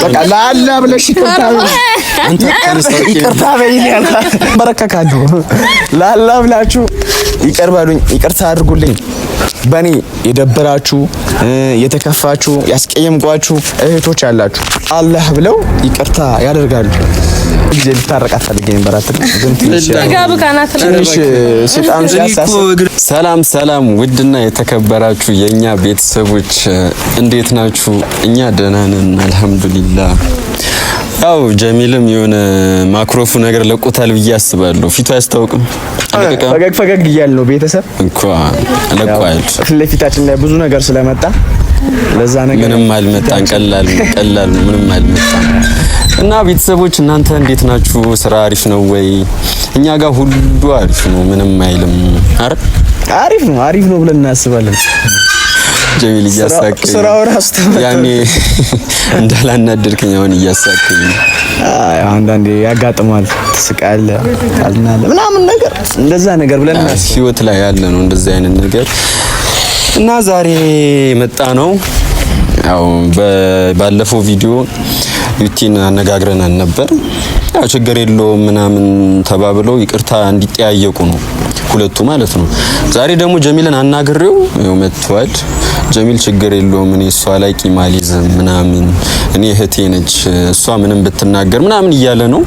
በቃ ላላ ብለሽ ይቅርታ በይልኝ በረከካለሁ ላላ ብላችሁ ይቅር በሉኝ ይቅርታ አድርጉልኝ በኔ የደበራችሁ የተከፋችሁ ያስቀየምኳችሁ እህቶች አላችሁ አላህ ብለው ይቅርታ ያደርጋሉ ጊዜ ልታረቃት ፈልገኝ በራትል ሰላም ውድና የተከበራችሁ የኛ ቤተሰቦች እንዴት ናችሁ? እኛ ደህና ነን አልহামዱሊላህ። ያው ጀሚልም የሆነ ማክሮፉ ነገር ለቆታል ብዬ አስባለሁ። ፊቱ አያስታውቅም። ፈገግ እያለ ነው ቤተሰብ እንኳን ለቋል። ለፊታችን ላይ ብዙ ነገር ስለመጣ ለዛ ነገር ምንም አልመጣን። ቀላል ምንም አልመጣን። እና ቤተሰቦች እናንተ እንዴት ናችሁ? ስራ አሪፍ ነው ወይ? እኛ ጋር ሁሉ አሪፍ ነው፣ ምንም አይልም። አሪፍ ነው ብለን እናስባለን። ጀሚል እያሳቀኝ ስራው ራስ ያኔ እንዳላናደርከኝ አሁን እያሳቀኝ አንዳንዴ ያጋጥማል። ትስቃለህ፣ ታዝናለህ ምናምን ነገር እንደዛ ነገር ብለን ህይወት ላይ ያለ ነው እንደዛ አይነት ነገር። እና ዛሬ መጣ ነው ያው ባለፈው ቪዲዮ ዩቲን አነጋግረናል ነበር። ያው ችግር የለውም ምናምን ተባብለው ይቅርታ እንዲጠያየቁ ነው ሁለቱ ማለት ነው። ዛሬ ደግሞ ጀሚልን አናግሬው ያው መጥቷል። ጀሚል ችግር የለውም እኔ እሷ ላይ ቂም አልይዝም ምናምን እኔ እህቴ ነች እሷ ምንም ብትናገር ምናምን እያለ ነው።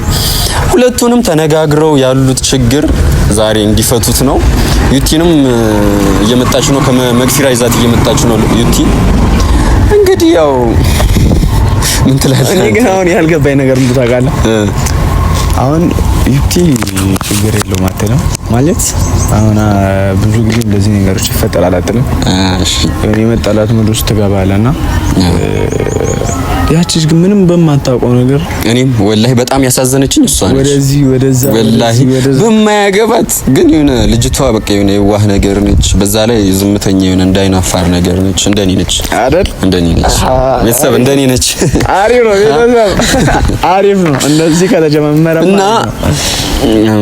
ሁለቱንም ተነጋግረው ያሉት ችግር ዛሬ እንዲፈቱት ነው። ዩቲንም እየመጣች ነው ከመግፊራ ይዛት እየመጣች ነው ዩቲ። እንግዲህ ያው ምን ትላለህ? እኔ ግን አሁን ያልገባኝ ነገር ምን ታውቃለህ? አሁን ዩቲ ችግር የለውም አትልም ማለት አሁን ብዙ ጊዜ እንደዚህ ነገሮች ይፈጠራል አትልም? እሺ እኔ መጣላት ሙሉ ውስጥ ትገባለና ያቺስ ግን ምንም በማታውቀው ነገር እኔም ወላሂ በጣም ያሳዘነችኝ እሷ ነች። ወደዚህ ወደዛ ወላሂ በማያገባት ግን የሆነ ልጅቷ በቃ የሆነ የዋህ ነገር ነች። በዛ ላይ ዝምተኛ የሆነ እንዳይናፋር ነገር ነች። እንደኔ ነች አይደል? እንደኔ ነች ቤተሰብ እንደኔ ነች። አሪፍ ነው ቤተሰብ አሪፍ ነው እንደዚህ ከተጀመረ እና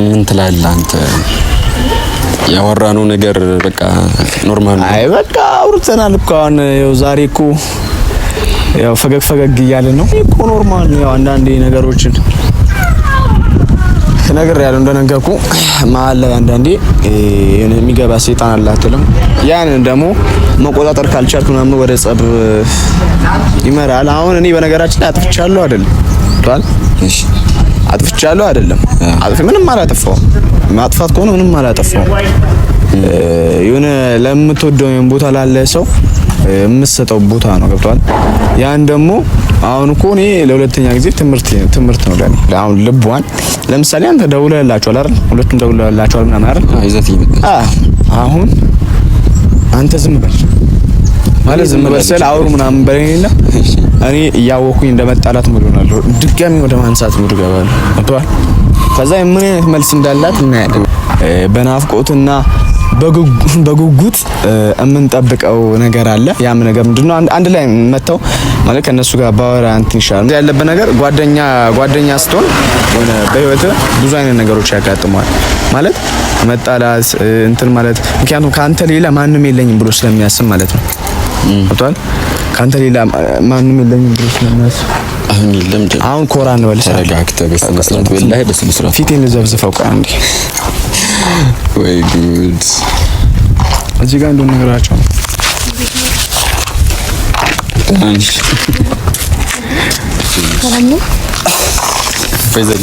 ምን ትላለህ አንተ? ያወራነው ነገር በቃ ኖርማል ነው። አይ በቃ አውርተናል እኮ አሁን ያው ዛሬ እኮ ያው ፈገግ እያለ ነው እኮ ኖርማል ነው። ያው አንዳንዴ ነገሮችን ነገር ያለው እንደነገርኩ መሀል ላይ አንዳንዴ የሚገባ ሰይጣን አለ አትልም? ያንን ደግሞ መቆጣጠር ካልቻልኩ ምናምን ወደ ጸብ ይመራል። አሁን እኔ በነገራችን ላይ አጥፍቻለሁ አይደለም ባል እሺ አጥፍቻለሁ አይደለም ምንም አላጠፋው። ማጥፋት ከሆነ ምንም አላጠፋው። የሆነ ለምትወደው ቦታ ላለ ሰው የምትሰጠው ቦታ ነው። ገብቷል? ያን ደግሞ አሁን እኮ እኔ ለሁለተኛ ጊዜ ትምህርት ነው ለኔ። አሁን ልቧን ለምሳሌ አንተ ደውለህላቸዋል አይደል? ሁለቱም ደውለህላቸዋል ምናምን አይደል? አይዘት ይመጣ አሁን አንተ ዝም በል ማለት ዝም በል ስለ አውሩ ምናምን በሌላ እኔ እያወኩኝ እንደመጣላት ሙሉ ነው ድጋሚ ወደ ማንሳት ሙሉ ገባለሁ። ገብቷል? ከዛ ምን አይነት መልስ እንዳላት እናያለን። በናፍቆትና በጉጉት የምንጠብቀው ነገር አለ። ያም ነገር ምንድነው? አንድ ላይ መተው ማለት ከነሱ ጋር ባወራ እንትን ይሻላል። ያለበት ነገር ጓደኛ ስትሆን ሆነ በህይወት ብዙ አይነት ነገሮች ያጋጥማል ማለት መጣላት እንትን ማለት ምክንያቱም ካንተ ሌላ ማንም የለኝም ብሎ ስለሚያስብ ማለት ነው። ገብቷል? ካንተ ሌላ ማንም የለኝም ብሎ ስለሚያስብ አሁን የለም አሁን ኮራ ነው ወልሰ ተረጋግተህ በስነ ስርዓት ወላሂ በስነ ስርዓት ፊቴን ዘብዝፈው ቃንዲ ወይ ጉድ እዚህ ጋር እንደው ነገራቸው ሰላም ነው ፈይዘል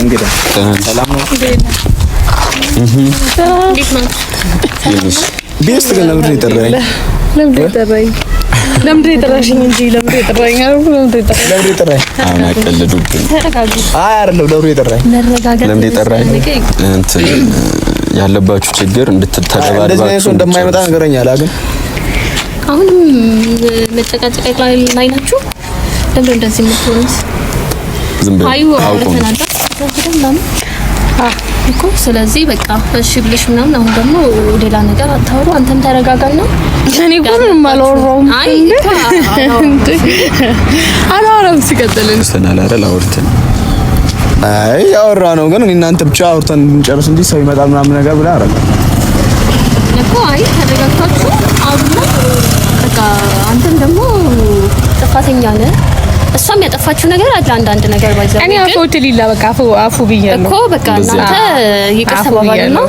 እንግዲህ ሰላም ነው ቤስት ግን ለምንድን ይጠራኝ ለምንድን የጠራሽኝ እንጂ ለምንድን የጠራኝ አሁን አቀልዱብኝ። አይ አይደለም ለምንድን የጠራኝ እንትን ያለባችሁ ችግር እንድትተባባሉ እንደዚህ ነው እንደማይመጣ ነገረኛ አላገኝ አሁንም መጨቃጨቅ ላይ ናችሁ። ለምን እንደዚህ የምትሆኑት? ዝም ብለው አውቀው እኮ ስለዚህ በቃ እሺ ብለሽ ምናምን አሁን ደግሞ ሌላ ነገር አታወሩ። አንተም ተረጋጋና እኔ እኮ ምንም አላወራሁም። አይ አላወራም። ሲቀጥልን ሰናላ አይደል አውርተን አይ ያወራ ነው ግን እናንተ ብቻ አውርተን እንጨርስ እንጂ ሰው ይመጣል ምናምን ነገር ብላ አረጋ እኮ አይ ተረጋግታችሁ አውሩና በቃ አንተም ደግሞ ጥፋተኛ ነህ። እሷም ያጠፋችው ነገር አለ አንዳንድ ነገር ባይዘው እኔ አፎት ሊላ በቃ አፉ ብያለሁ እኮ በቃ እናንተ ይቅርታ ተባባሉና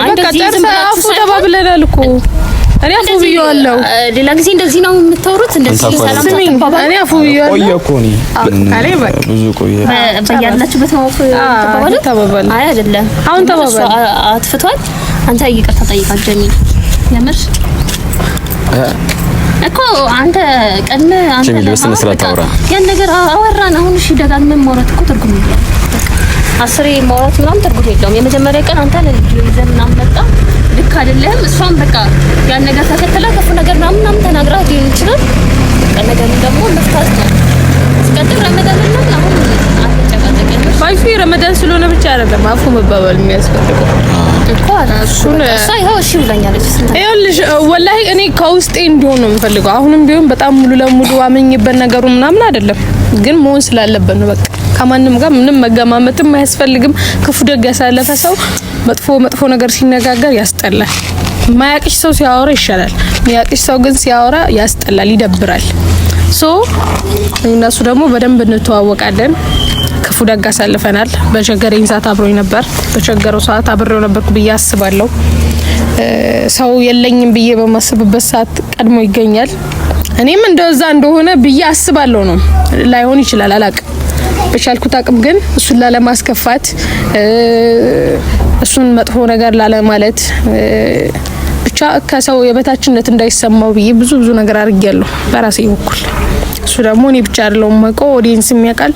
በቃ ጨርሳ አፉ ተባብለናል እኮ እኔ አፉ ብያለሁ። ሌላ ጊዜ እንደዚህ ነው የምታወሩት? እንደዚህ ሰላም ተባባሉ። እኔ አፉ ብያለሁ። ቆየ እኮ እኔ አሬ በቃ ብዙ ቆየ። በያላችሁበት ነው ተባባሉ። አይ አይደለም አሁን ተባባሉ። አጥፍቷል። አንተ ይቅርታ ጠይቃት ጀሚል የምር እኮ አንተ ቀድመ አንተ ጀሚል በስነ ስርዓት አውራ ያን ነገር አወራን። አሁን እሺ ደጋግመን ማውራት እኮ ትርጉም የለውም። አስሬ ማውራት ምናምን ትርጉም የለውም። የመጀመሪያ ቀን አንተ ለይዘን ምናምን መጣ ልክ አይደለም። እሷም በቃ ያን ነገር ተከተላ ከፍ ነገር ምናምን ተናግራ ሊሆን ይችላል። ቀን ነገር ደግሞ መፍታት ነው። ሲቀጥል ረመዳን ነው አሁን አትጨቃጨቀኝ። ባይፊ ረመዳን ስለሆነ ብቻ አይደለም አፉ መባባል የሚያስፈልገው እኮ እሱን ይኸው እሺ ብላኛለች። ይኸውልሽ ወላሂ እኔ ከውስጤ እንዲሆን ነው የምፈልገው። አሁንም ቢሆን በጣም ሙሉ ለሙሉ አመኝበት ነገሩ ምናምን አይደለም፣ ግን መሆን ስላለበት ነው። በቃ ከማንም ጋር ምንም መገማመትም አያስፈልግም። ክፉ ደግ ያሳለፈ ሰው መጥፎ ነገር ሲነጋገር ያስጠላል። ማያቅሽ ሰው ሲያወራ ይሻላል። ሚያቅሽ ሰው ግን ሲያወራ ያስጠላል፣ ይደብራል። እነሱ ደግሞ በደንብ እንተዋወቃለን። ክፉ ደግ አሳልፈናል። በቸገረኝ ሰዓት አብሮኝ ነበር፣ በቸገረው ሰዓት አብሬው ነበርኩ ብዬ አስባለሁ። ሰው የለኝም ብዬ በማስብበት ሰዓት ቀድሞ ይገኛል። እኔም እንደዛ እንደሆነ ብዬ አስባለሁ። ነው ላይሆን ይችላል አላቅም። በቻልኩት አቅም ግን እሱን ላለማስከፋት እሱን መጥፎ ነገር ላለማለት ብቻ ከሰው የበታችነት እንዳይሰማው ብዬ ብዙ ነገር አድርጌያለሁ በራሴ በኩል። እሱ ደግሞ እኔ ብቻ አይደለሁም ማውቀው፣ ኦዲየንስም ያውቃል።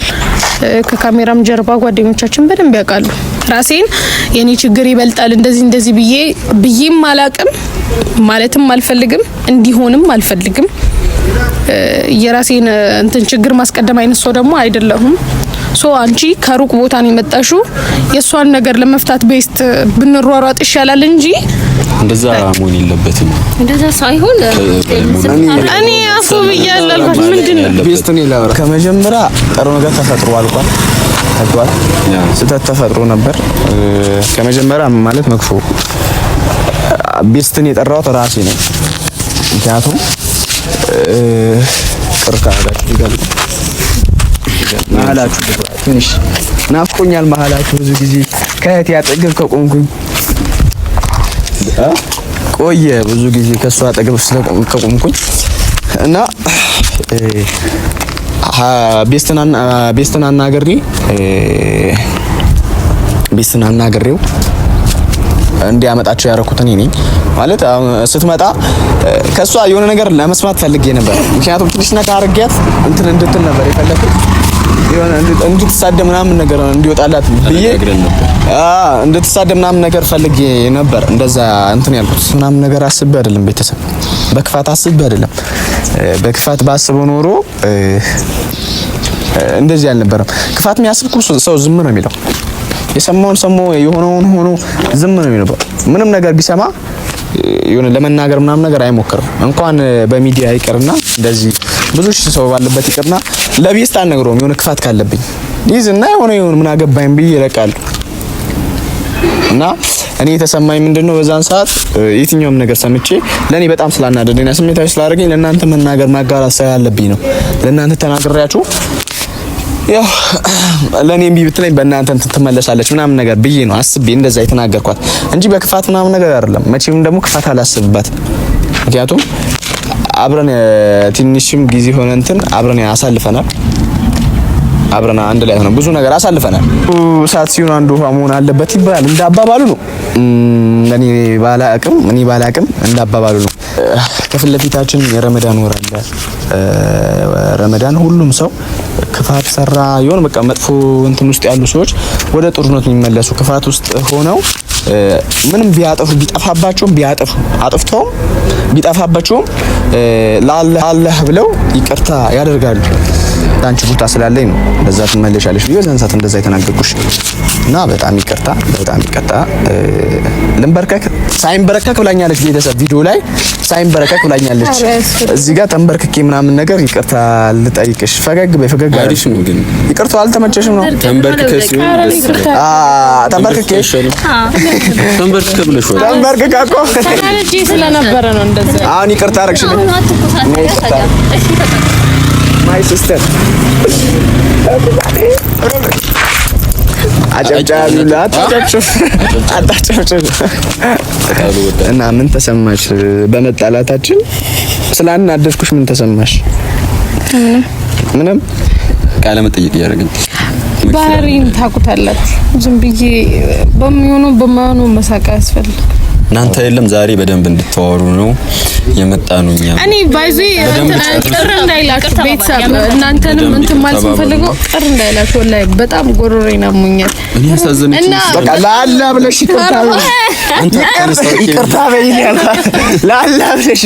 ከካሜራም ጀርባ ጓደኞቻችን በደንብ ያውቃሉ። ራሴን የኔ ችግር ይበልጣል እንደዚህ ብዬም አላቅም፣ ማለትም አልፈልግም፣ እንዲሆንም አልፈልግም። የራሴን እንትን ችግር ማስቀደም አይነት ሰው ደግሞ አይደለሁም። አንቺ ከሩቅ ቦታ ነው የመጣሽው። የሷን ነገር ለመፍታት ቤስት ብንሯሯጥ ይሻላል እንጂ እንደዛ መሆን የለበትም። እንደዛ ሳይሆን እኔ አፉ ብያለሁ። ምንድነው ቤስት ነው ላውራ። ከመጀመሪያ ጥሩ ነገር ተፈጥሮ አልቋል። ታጥቷል። ስህተት ተፈጥሮ ነበር ከመጀመሪያ ማለት መክፎ ቤስትን የጠራሁት ራሴ ነው። ምክንያቱም ቅርካዳችሁ ይገል መሀላችሁ ትንሽ ናፍቆኛል። መሀላችሁ ብዙ ጊዜ ከእህቴ አጠገብ ከቆምኩኝ ቆየ ብዙ ጊዜ ከሷ አጠገብ ከቆምኩኝ እና ቤስትን አናግሬው እንዲያመጣቸው ያደረኩት እኔ ነኝ ማለት። ስትመጣ ከሷ የሆነ ነገር ለመስማት ፈልጌ ነበር። ምክንያቱም ትንሽ ነካ አድርጌያት እንትን እንድትል ነበር የፈለኩት። የሆነ እንድትሳደብ ምናምን ነገር እንዲወጣላት ብዬ እንድትሳደብ ምናምን ነገር ፈልጌ ነበር። እንደዛ እንትን ያልኩት ምናምን ነገር አስቤ አይደለም። ቤተሰብ በክፋት አስቤ አይደለም። በክፋት ባስበው ኖሮ እንደዚህ አልነበረም። ክፋት የሚያስብ ሰው ዝም ነው የሚለው። የሰማውን ሰሞ የሆነውን ሆኖ ዝም ነው የሚለው። ምንም ነገር ቢሰማ የሆነ ለመናገር ምናምን ነገር አይሞክርም። እንኳን በሚዲያ ይቅርና እንደዚህ ብዙ ሰው ባለበት ይቅርና ለቤስት አልነግረውም። የሆነ ክፋት ካለብኝ ይዝና የሆነ ምን አገባኝ ብዬ ይለቃል። እና እኔ የተሰማኝ ምንድነው በዛን ሰዓት የትኛውም ነገር ሰምቼ ለኔ በጣም ስላናደደኝና ስሜታዊ ስላደረገኝ ለእናንተ መናገር ማጋራት ስላለብኝ ነው። ለእናንተ ተናግሬያችሁ ያው ለኔ እምቢ ብትለኝ በእናንተ ትመለሳለች ምናምን ነገር ብዬ ነው አስቤ እንደዛ የተናገርኳት እንጂ በክፋት ምናምን ነገር አይደለም። መቼም ደግሞ ክፋት አላስብባት። ምክንያቱም አብረን ትንሽም ጊዜ ሆነ እንትን አብረን አሳልፈናል። አብረን አንድ ላይ ሆነ ብዙ ነገር አሳልፈናል። ሰዓት ሲሆን አንዱ ውሃ መሆን አለበት ይባላል። እንዳባባሉ ነው። እኔ ባላቅም እንዳባባሉ ነው። ከፊት ለፊታችን የረመዳን ወር አለ። ረመዳን ሁሉም ሰው ክፋት ሰራ ይሆን በቃ መጥፎ እንትን ውስጥ ያሉ ሰዎች ወደ ጥሩነት የሚመለሱ ክፋት ውስጥ ሆነው ምንም ቢያጠፉ ቢጠፋባቸውም አጥፍተውም ቢጠፋባቸውም ለአላህ ብለው ይቅርታ ያደርጋሉ። አንቺ ቦታ ስላለኝ ነው እንደዛ ትመለሻለሽ ብዬ በዛን ሰዓት እንደዛ የተናገርኩሽ እና በጣም ይቅርታ ልንበርከክ ሳይንበረከክ ብላኛለች። ቤተሰብ ቪዲዮ ላይ ሳይንበረከክ ብላኛለች። እዚህ ጋር ተንበርክኬ ምናምን ነገር ይቅርታ ልጠይቅሽ። ፈገግ በፈገግ አሪፍ ነው ግን ይቅርታ አልተመቸሽም ነው? ተንበርክከሽ ተንበርክከሽ ብለሽ ወይ ተንበርክካ እኮ ታናጂ ስለነበረ ነው እንደዛ። አሁን ይቅርታ አረግሽልኝ። ማይ ሲስተር አጨብጫቢላት አጨብጫቢ እና ምን ተሰማሽ በመጣላታችን? ስላናደድኩሽ ምን ተሰማሽ? ምንም ቃለ መጠይቅ ያደረግን ባህሪን ታውቁታላችሁ። ዝም ብዬ በሚሆነው በማይሆነው መሳቅ ያስፈልግ እናንተ የለም ዛሬ በደንብ እንድትዋወሩ ነው የመጣ ነው። እኔ ባይዚ ቅር እንዳይላችሁ ቤተሰብ እናንተንም እንትን ማለት ፈልገው ቅር እንዳይላችሁ ወላሂ በጣም ጎሮሬን አሞኛል። እኔ ያሳዘነች በቃ ላላ ብለሽ ይቅርታ በይኛል ላላ ብለሽ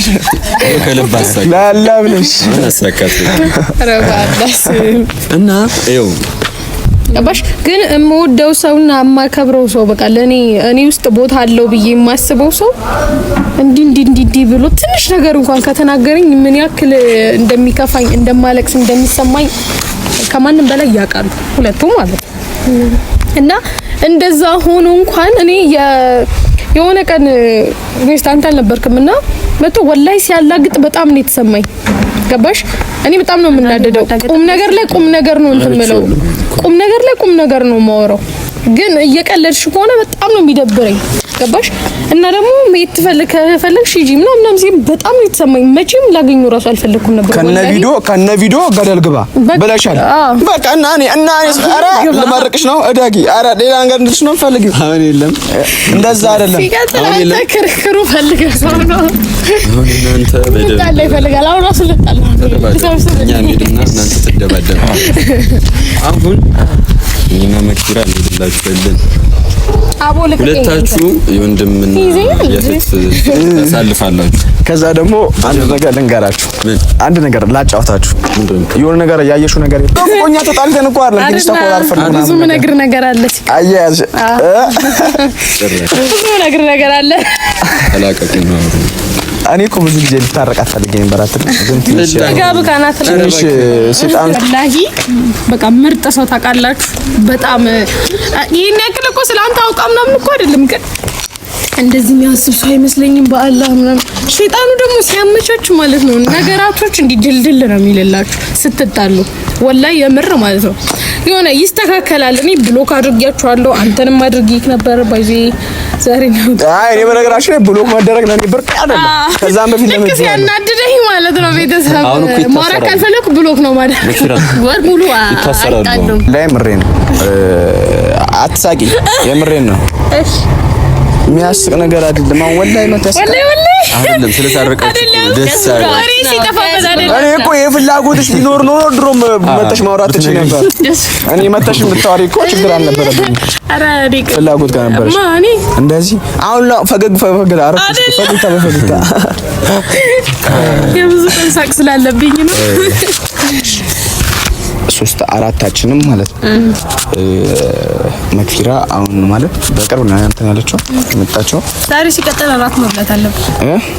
ከልባሳ ላላ ብለሽ አሳካት ረባዳስ እና ይኸው ባሽ ግን የምወደው ሰውና የማከብረው ሰው በቃ እኔ ውስጥ ቦታ አለው ብዬ የማስበው ሰው እንዲ ብሎ ትንሽ ነገር እንኳን ከተናገረኝ ምን ያክል እንደሚከፋኝ እንደማለቅስ እንደሚሰማኝ ከማንም በላይ ያውቃሉ ሁለቱም ማለት እና እንደዛ ሆኖ እንኳን እኔ የሆነ ቀን ሬስቶራንት አልነበርክምና መጥቶ ወላይ ሲያላግጥ በጣም ነው የተሰማኝ። ገባሽ? እኔ በጣም ነው የምናደደው። ቁም ነገር ላይ ቁም ነገር ነው እንትን ምለው ቁም ነገር ላይ ቁም ነገር ነው ማወራው። ግን እየቀለድሽ ከሆነ በጣም ነው የሚደብረኝ። ገባሽ? እና ደግሞ መሄድ ትፈልግሽ ሂጂ ምናምን ሲል በጣም ነው የተሰማኝ። መቼም ላገኘው ራሱ አልፈለኩም ነበር። ከነ ቪዲዮ ገደል ግባ ብለሻል። በቃ እና እኔ ኧረ ልመርቅሽ ነው እዳጊ። ኧረ ሌላ ነገር እንድትሽ ነው ፈልጊው። አሁን የለም እንደዛ አይደለም። አሁን የለም ክርክሩ ፈልገው ሰው ነው አሁን እናንተ ልጣላ ይፈልጋል። አሁን ራሱ ልጣላ እኛ እንሂድና እናንተ ትደባደቡ። አሁን እኛና መክቢራ እንሄድላችኋለን። ሁለታችሁ የወንድምና የእህት ታሳልፋላችሁ። ከዛ ደግሞ አንድ ነገር ልንገራችሁ፣ አንድ ነገር ላጫውታችሁ። የሆነ ነገር ያየሽው ነገር ቆኛ ተጣልተን እኮ አይደለም ግን ተቆራርፈን ነው። ብዙ ነገር አለ። አያያዝ ብዙ ነገር አለ። ተላቀቁኝ ነው። እኔ እኮ ብዙ ጊዜ ልታረቃት ፈልጌ ነበር አትልም ግን ትንሽ ሰይጣን ወላሂ በቃ ምርጥ ሰው ታውቃላችሁ። በጣም ይሄን ያክል እኮ ስላንተ አውቃ ምናምን እኮ አይደለም ግን እንደዚህ የሚያስብ ሰው አይመስለኝም። በአላህ ምናምን ሸይጣኑ ደግሞ ሲያመቻች ማለት ነው ነገራቶች እንዲህ ድልድል ነው የሚልላችሁ ስትጣሉ። ወላሂ የምር ማለት ነው የሆነ ይስተካከላል። እኔ ብሎክ አድርጌያችኋለሁ፣ አንተንም አድርጌክ ነበር ባይዚ ዛሬ ነው። እኔ በነገራችን ላይ ብሎክ ማድረግ ለኔ ብርቅ አይደለም። ከዛም በፊት ለምን ሲያናድደኝ ማለት ነው ቤተሰብ ማውራት ካልፈለኩ ብሎክ ነው ማለት ወር ሙሉ ይታሰራሉ። ላይ ምሬን አትሳቂ፣ የምሬን ነው። እሺ የሚያስቅ ነገር አይደለም። አሁን ወላሂ ነው ተስፋ አይደለም ስለታረቃችሁ ደስ አይደለም። እኔ እኮ የፍላጎትሽ ቢኖር ኖሮ ድሮም መተሽ ማውራት ትችይ ነበር። እኔ መተሽ ብታወሪ እኮ ችግር አልነበረብኝም። አረ ዲክ ፍላጎት ጋር ነበርሽ እንደዚህ። አሁን ፈገግ አረፍሽ ፈገግታ የብዙ ቀን ሳቅ ስላለብኝ ነው። ሶስት አራታችንም ማለት ነው መክፊራ አሁን ማለት በቅርብ ነው እንትን ያለችው መጣቸው። ዛሬ ሲቀጥል እራት መብላት አለብን።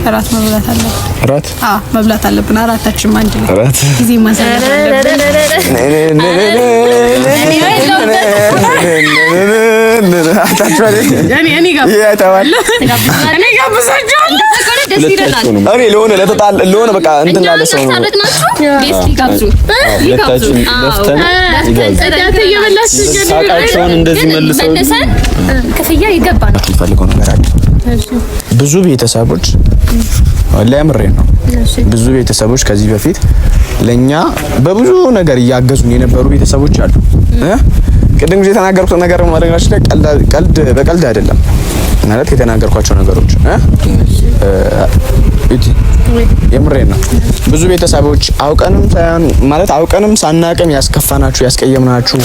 እራት መብላት አለብን። እራት መብላት አለብን። አራታችንም አንድ ላይ እራት ጊዜ ማሳለፍ አለብን። እኔ ለሆነ በቃ እንትን ላለ ሰው ነው ሳቃቸውን እንደዚህ መልሰው ክፍያ ይገባል። የሚፈልገው ነገር አለ። ብዙ ቤተሰቦች ለምሬ ነው ብዙ ቤተሰቦች ከዚህ በፊት ለኛ በብዙ ነገር እያገዙን የነበሩ ቤተሰቦች አሉ። ቅድም ጊዜ የተናገርኩት ነገር ማለት ላይ ቀልድ በቀልድ አይደለም ማለት የተናገርኳቸው ነገሮች የምሬን ነው። ብዙ ቤተሰቦች አውቀንም ሳናቅም ያስከፋናችሁ ያስቀየምናችሁ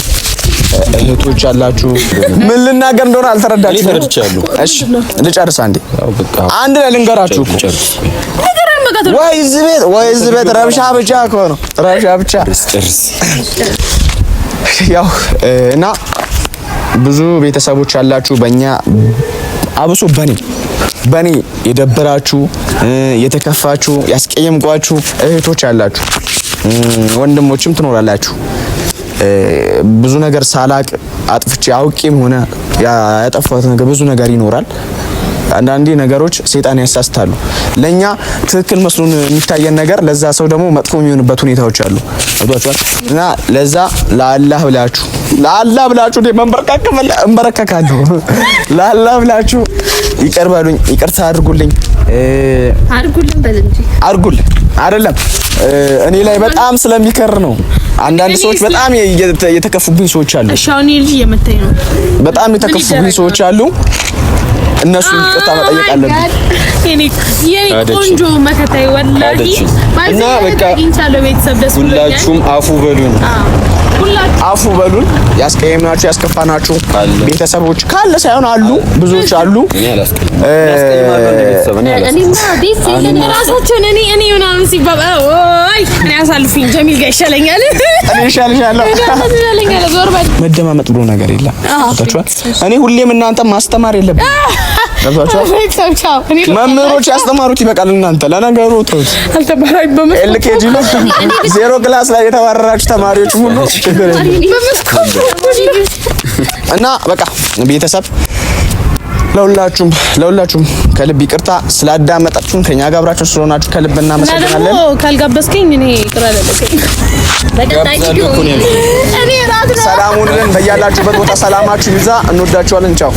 እህቶች አላችሁ። ምን ልናገር እንደሆነ አልተረዳችሁም። ተረድቻለሁ። እሺ ልጨርስ አንዴ ላይ ልንገራችሁ እኮ ወይ እዚህ ቤት ረብሻ ብቻ እኮ ነው ረብሻ ብቻ። ያው እና ብዙ ቤተሰቦች አላችሁ በእኛ አብሶ በኔ የደበራችሁ የተከፋችሁ ያስቀየምኳችሁ እህቶች አላችሁ፣ ወንድሞችም ትኖራላችሁ። ብዙ ነገር ሳላቅ አጥፍቼ አውቄም ሆነ ያጠፋሁት ነገር ብዙ ነገር ይኖራል። አንዳንዴ ነገሮች ሰይጣን ያሳስታሉ። ለኛ ትክክል መስሎን የሚታየን ነገር ለዛ ሰው ደግሞ መጥፎ የሚሆንበት ሁኔታዎች አሉ። እና ለዛ ለአላህ ብላችሁ እንበረከካለሁ። ለአላህ ብላችሁ ይቅር በሉኝ፣ ይቅርታ አድርጉልኝ አድርጉልኝ አይደለም እኔ ላይ በጣም ስለሚከር ነው። አንዳንድ ሰዎች በጣም የተከፉብኝ ሰዎች አሉ። እሺ አሁን ልጅ የመታኝ ነው። በጣም የተከፉብኝ ሰዎች አሉ። እነሱ ይቅርታ መጠየቅ አለብኝ። የኔ ቆንጆ መከታይ ወላሂ እና በቃ ሁላችሁም አፉ በሉን። ያስቀየምናችሁ ያስከፋናችሁ ቤተሰቦች ካለ ሳይሆን አሉ፣ ብዙዎች አሉ። መደማመጥ ብሎ ነገር የለም። እኔ ሁሌም እናንተ ማስተማር የለብንም። መምህሮች ያስተማሩት ይበቃል። እናንተ ለነገሩ ተውት። ኤልኬጂ ነው 0 ክላስ ላይ የተባረራችሁ ተማሪዎች ሁሉ እና በቃ ቤተሰብ ለሁላችሁም ከልብ ይቅርታ ስላዳመጣችሁን ከኛ ጋር አብራችሁ ስለሆናችሁ ከልብ እናመሰግናለን። ካልጋበዝከኝ እኔ ይቅር አላለከኝ። ሰላሙን በያላችሁበት ቦታ ሰላማችሁ ይብዛ። እንወዳችኋለን። ቻው።